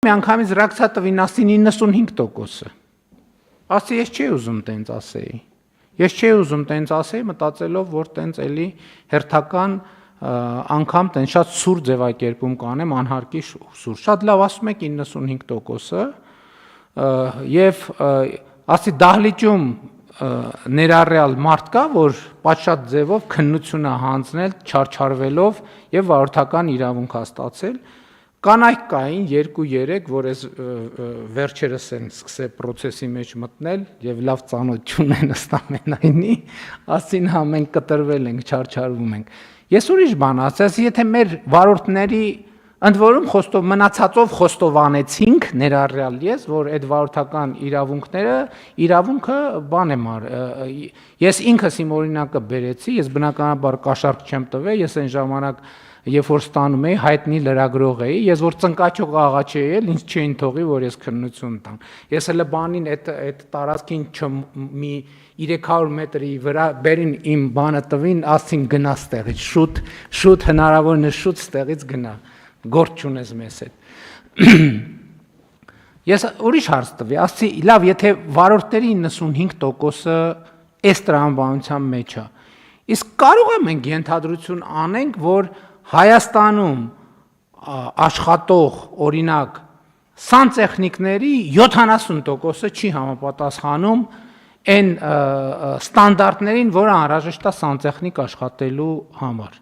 Միանգամից ռակցա տվին ասին 95%-ը։ Ասի ես չի ուզում տենց ասեի։ Ես չի ուզում տենց ասեի, մտածելով, որ տենց էլի հերթական անգամ տենց շատ սուր ձևակերպում կանեմ անհարկի սուր։ Շատ լավ ասում եք 95%-ը եւ ասի դահլիճում ներառյալ մարդ կա, որ պատշաճ ձևով քննություն է հանձնել, չարչարվելով եւ վարորդական իրավունք հաստատել։ Կանայք կային 2-3, որ այս վերջերս են սկսել process-ի մեջ մտնել եւ լավ ծանոթություն են ըստամենայնի, ասին հա մենք կտրվել ենք, չարչարվում ենք։ Ես ուրիշ բան ասած, եթե մեր վարորդների ընդ որում մնացածով խոստովանեցինք ներառյալ ես, որ այդ վարորդական իրավունքը բան եմ ես ինքս իմ օրինակը բերեցի, ես բնականաբար կաշառք չեմ տվել, ես այն ժամանակ երբ որ ստանում էի, հայտնի լրագրող էի, ես որ ծնկաչող աղաչ էի, ինձ չէին թողի, որ ես քննություն տամ։ Ես հələ բանին այդ տարածքին մի 300 մետրի վրա բերին իմ բանը տվին, ասին գնա ստեղից, շուտ հնարավորինս շուտ ստեղից գնա, գործ չունես մեզ հետ։ Ես ուրիշ հարց տվի, ասի լավ, եթե վարորդների 95%-ը այս տրամաբանության մեջ է, իսկ կարող է մենք ենթադրություն անենք, որ Հայաստանում աշխատող օրինակ սանտեխնիկների 70%-ը չի համապատասխանում այն ստանդարտներին, որը անհրաժեշտ է սանտեխնիկ աշխատելու համար։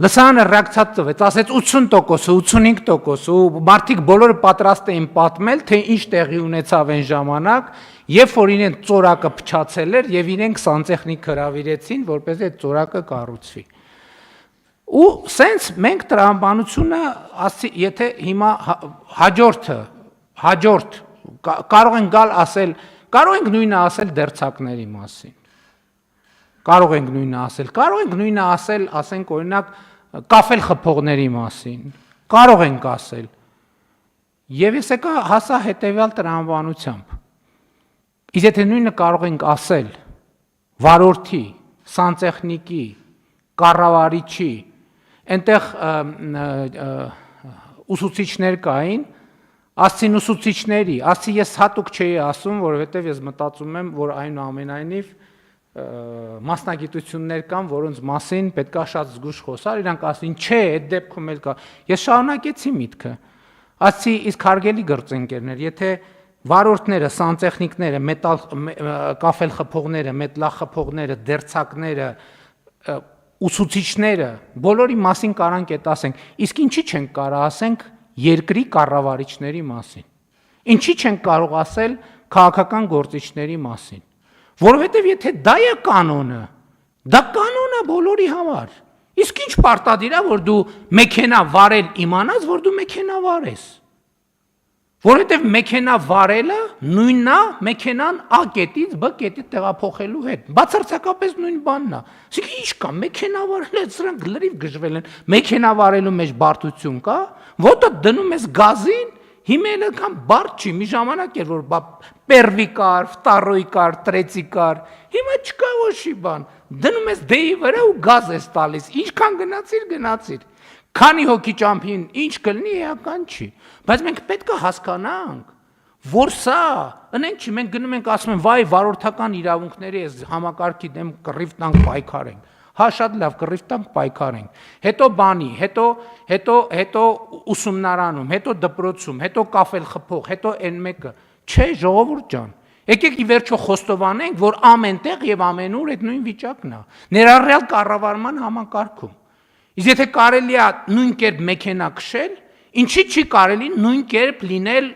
Լսարանը ռեակցիա տվեց, ասեց 80%, 85% ու մարդիկ բոլորը պատրաստ էին պատմել, թե ինչ տեղի ունեցավ այն ժամանակ, երբ որ իրենք ծորակը փչացել էր եւ իրենք սանտեխնիկ հրավիրեցին, որպեսզի այդ ծորակը կառուցվի։ Ու սենց մենք տրամաբանությունը, եթե հիմա հաջորդ կարող ենք գալ ասել, կարող ենք նույնը ասել դերձակների մասին։ Կարող ենք նույնը ասել, ասենք օրինակ կաֆել խփողների մասին։ Կարող ենք ասել։ Եվ ես եկա հասա հետեւյալ տրամաբանությամբ։ Իսկ եթե նույնը կարող ենք ասել վարորդի, սանտեխնիկի, կառավարիչի, այնտեղ ուսուցիչներ կային, ասցին ուսուցիչների, ասի ես հատուկ չէի ասում, որովհետև ես մտածում եմ, որ այնուամենայնիվ մասնագիտություններ կան, որոնց մասին պետքա շատ զգույշ խոսալ, իրանք ասին, չէ, այդ դեպքում էլ կա։ Ես շարունակեցի միտքը։ Ասի, իսկ հարգելի գործընկերներ, եթե վարորդները, սանտեխնիկները, կաֆել խփողները, մետլախփողները, դերձակները, ուսուցիչները, բոլորի մասին կարանք այդ ասենք, իսկ ինչի չենք կարող ասենք երկրի կառավարիչների մասին։ Ինչի չենք կարող ասել քաղաքական գործիչների մասին։ Որովհետև եթե դա է կանոնը, դա կանոն է բոլորի համար։ Իսկ ինչ պարտադիր է, որ դու մեքենա վարել իմանաս, որ դու մեքենա վարես։ Որովհետև մեքենա վարելը նույնն է մեքենան A կետից B կետի տեղափոխելու հետ։ Բացարձակապես նույն բանն է։ Իսկ ինչ կա, մեքենա վարելը սրանք լրիվ գժվել են։ Մեքենա վարելու մեջ բարդություն կա, ոտը դնում ես գազին, հիմա էլ կան բարդ չի, մի ժամանակ էր որ պերվի կար, վտարոյի կար, տրեցի կար, հիմա չկա ոչի բան։ Դնում ես դեի վրա ու գազ ես տալիս, ինչքան գնացիր։ Քանի հոգի ճամփին ինչ կլինի էական չի, բայց մենք պետք է հասկանանք, որ սա, ընենք չի, մենք գնում ենք ասում ենք, վայ վարորդական իրավունքների այս համակարգի դեմ կռիվ տանք պայքարենք, հա շատ լավ կռիվ տանք պայքարենք, հետո բանի, հետո ուսումնարանում, հետո դպրոցում, հետո կաֆել խփող, հետո այն մեկը, չէ ժողովուրդ ջան, եկեք ի վերջո խոստովանենք, որ ամենտեղ եւ ամենուր այդ նույն վիճակն է, ներառյալ կառավարման համակարգում։ Իսկ եթե կարելի է նույն կերպ մեքենա քշել, ինչի չի կարելի նույն կերպ լինել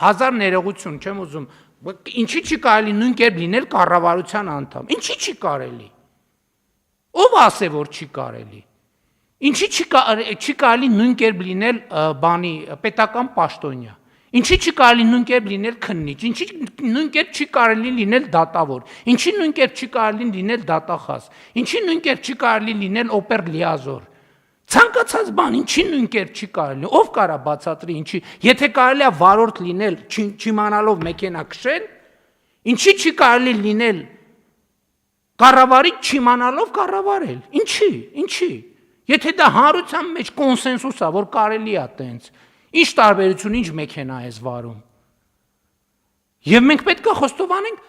հազար ներողություն, չեմ ուզում, ինչի չի կարելի նույն կերպ լինել կառավարության անդամ, ինչի չի կարելի։ Ով ասե որ չի կարելի։ Ինչի չի կարելի նույն կերպ լինել բանի պետական պաշտոնյա։ Ինչի չի կարելի նույն կերպ լինել քննիչ, ինչի նույն կերպ չի կարելի լինել դատավոր, ինչի նույն կերպ չի կարելի լինել դատախազ, ինչի նույն կերպ չի կարելի լինել օպեր լիազոր։ Ցանկացած բան, ինչի նույն կերպ չի կարելի, ով կարա բացատրի, ինչի, եթե կարելի է վարորդ լինել, չիմանալով մեքենա քշել, ինչի չի կարելի լինել կառավարիչ չիմանալով կառավարել, ինչի։ Եթե դա հանրության մեջ կոնսենսուս է, որ կարելի է տենց, Ինչ տարբերություն, ինչ մեքենա ես վարում։ Եվ մենք պետք է խոստովանենք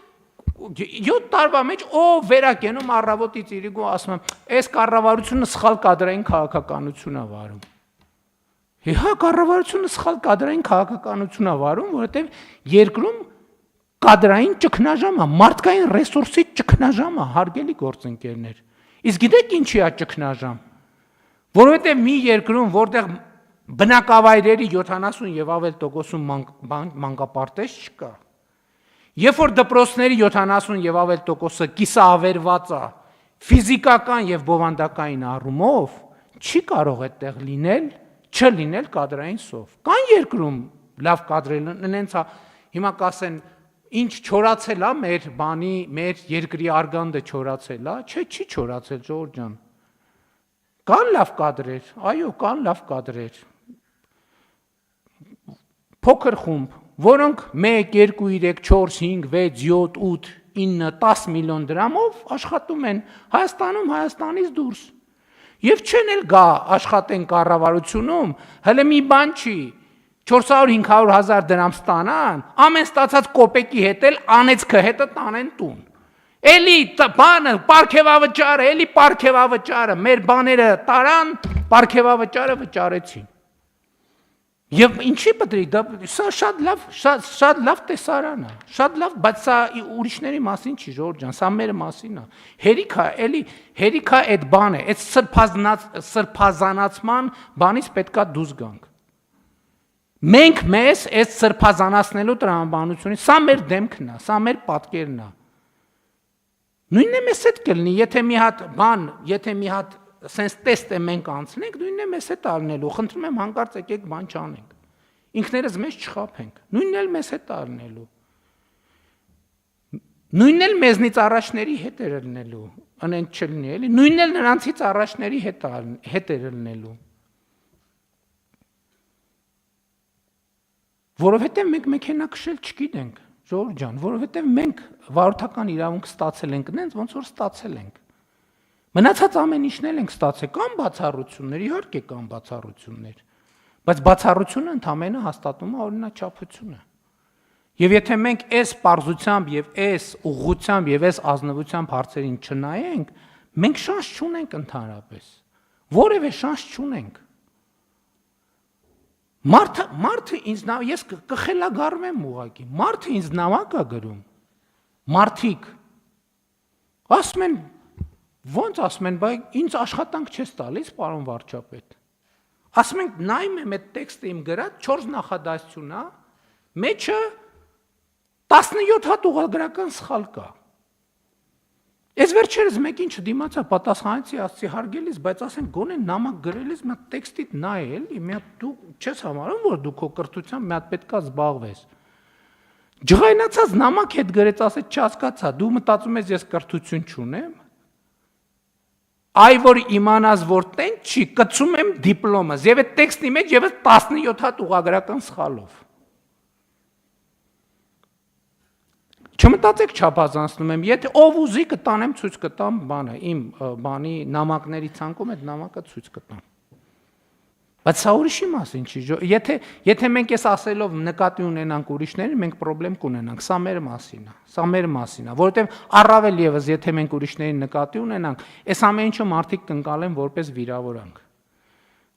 7 տարվա մեջ վերակենում առավոտից իրիկու ասում եմ, այս կառավարությունը սխալ կադրային քաղաքականություն է վարում։ Հա, կառավարությունը սխալ կադրային քաղաքականություն է վարում, որովհետև երկրում կադրային ճգնաժամ է, մարդկային ռեսուրսի ճգնաժամ է, հարգելի գործընկերներ։ Իսկ գիտեք ինչի է ճգնաժամ։ Որովհետև մի երկրում, որտեղ բնակավայրերի 70 եւ ավել տոկոսում մանկապարտեզ չկա, երբ որ դպրոցների 70 եւ ավել տոկոսը կիսաավերված է ֆիզիկական եւ բովանդակային առումով, չի կարող այդտեղ չլինել կադրային սով։ Կան երկրում լավ կադրել ունենցա, հիմա կասեն ինչ չորացել է մեր երկրի արգանդը չորացել է, չի չորացել Ժողովուրդ ջան։ Կան լավ կադրեր, այո, կան լավ կադրեր։ Փոքր խումբ, որոնք 1, 2, 3, 4, 5, 6, 7, 8, 9, 10 միլիոն դրամով աշխատում են Հայաստանում, Հայաստանից դուրս։ Եվ չեն էլ գա աշխատեն կառավարությունում, հələ մի բան չի, 400-500 հազար դրամ ստանան, ամեն ստացած կոպեկի հետ էլ անեցքը հետը տանեն տուն։ Էլի բանը, պարգևավճարը, մեր բաները տարան, պարգևավճարը վճարեցին։ Եվ ինչի պետք է, սա շատ լավ տեսարան է, շատ լավ, բայց սա ուրիշների մասին չի, Ժողովուրդ ջան, սա մեր մասին է։ Հերիքա այդ բանը, այդ սրբազանացման բանից պետքա դուրս գանք։ Մենք մեզ այդ սրբազանացնելու տրամաբանությունից, սա մեր դեմքն է, սա մեր պատկերն է։ Նույնն է մեզ հետ կլինի, եթե մի հատ սենց տեստ է մենք անցնենք, նույնն է մեզ հետ արնելու, խնդրում եմ հանկարծ եկեք բան չանենք, ինքներս մեզ չխաբենք, նույնն էլ մեզ հետ արնելու, նույնն էլ մեզնից առաջների հետ էր լնելու, անենք չլնի էլի, նույնն էլ նրանցից առաջների հետ էր լնելու, որովհետև մենք մեքենա քշել չգիտենք, Ժողովուրդ ջան, որովհետև մենք վարորդական իրավունք ստացել ենք նենց, ոնց որ ստացել ենք։ Մնացած ամեն ինչն էլ ենք ստացել, կան բացառություններ, իհարկե կան բացառություններ, բայց բացառությունը ընդամենը հաստատում է օրինաչափությունը։ Եվ եթե մենք այս պարզությամբ եւ այս ուղղությամբ եւ այս ազնվությամբ հարցերին չնայենք, մենք շանս չունենք ընդհանրապես։ Որևէ շանս չունենք։ Մարդը ինձ ես կխելագարում եմ ուղղակի, մարդը ինձ նամակ է գրում, մարդիկ, ասում են, ոնց ասում են, բայց ինձ աշխատանք չես տալիս, պարոն վարչապետ, ասում ենք, նայում եմ այդ տեքստը իմ գրած, 4 նախադասություն է, մեջը 17 հատ ուղղագրական սխալ կա, ես վերջերս մեկին չդիմացա, պատասխանեցի, ասացի հարգելիս, բայց ասենք գոնե նամակ գրելիս մի հատ տեքստիդ նայ էլի, մի հատ դու չես համարում, որ դու քո կրթությամբ մի հատ պետքա զբաղվես։ Ջղայնացած նամակ հետ գրեց, ասեց չհասկացա, դու մտածում ես ես կրթություն չունեմ։ Այ որ իմանաս, որ տեն չի, կծում եմ դիպլոմս, եւ այդ տեքստի մեջ եւս 17 հատ ուղղագրական սխալով։ Չմտածեք չափազանցնում եմ, եթե ով ուզի կտանեմ ցույց կտամ բանը, իմ բանի նամակների ցանկում այդ նամակը ցույց կտամ։ Բայց սա ուրիշի մասին չի, եթե մենք այս ասելով նկատի ունենանք ուրիշներին, մենք խնդրեմ կունենանք, սա մեր մասին է, որովհետև առավել եւս եթե մենք ուրիշներին նկատի ունենանք, այս ամեն ինչը մարդիկ կընկալեն որպես վիրավորանք։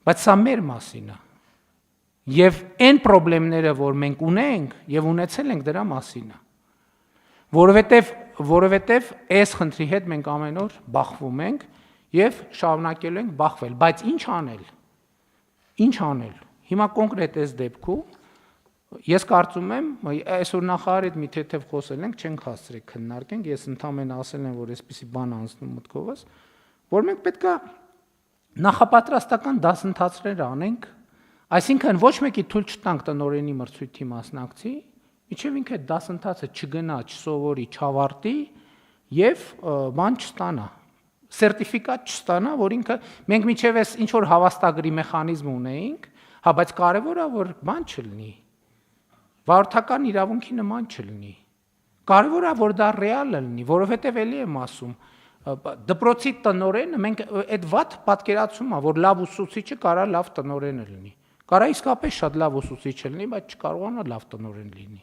Բայց սա մեր մասին է։ Եվ այն խնդիրները, որ մենք ունենք եւ ունեցել ենք, դրա մասին է։ Որովհետև այս խնդրի հետ մենք ամեն օր բախվում ենք եւ շարունակելու ենք բախվել, բայց ինչ անել։ Հիմա կոնկրետ այս դեպքում ես կարծում եմ, այսօր նախարարի հետ մի թեթև խոսել ենք, չենք հասցրել քննարկենք, ես ընդհանրապես ասել եմ, որ այսպիսի բան անցնում մտքովս, որ մենք պետքա նախապատրաստական դասընթացներ անենք, այսինքն ոչ մեկի թույլ չտանք տնօրենի մրցույթի մասնակցի, Իչև ինքը դասընթացը չգնա, չսովորի, չավարտի եւ բան չստանա, սերտիֆիկատ չստանա, որ ինքը մենք միջև էս ինչ որ հավաստագրի մեխանիզմ ունեինք, հա, բայց կարևորը որ բան չլինի, վարորդական իրավունքի նման չլինի, կարևորը որ դա ռեալ լինի, որովհետեւ էլի եմ ասում, դպրոցի տնօրենը մենք այդ վատ պատկերացում է, որ լավ ուսուցիչը կարա լավ տնօրենը լինի, Կարա իսկապես շատ լավ ուսուցիչ լինի, բայց չկարողանա լավ տնօրեն լինի։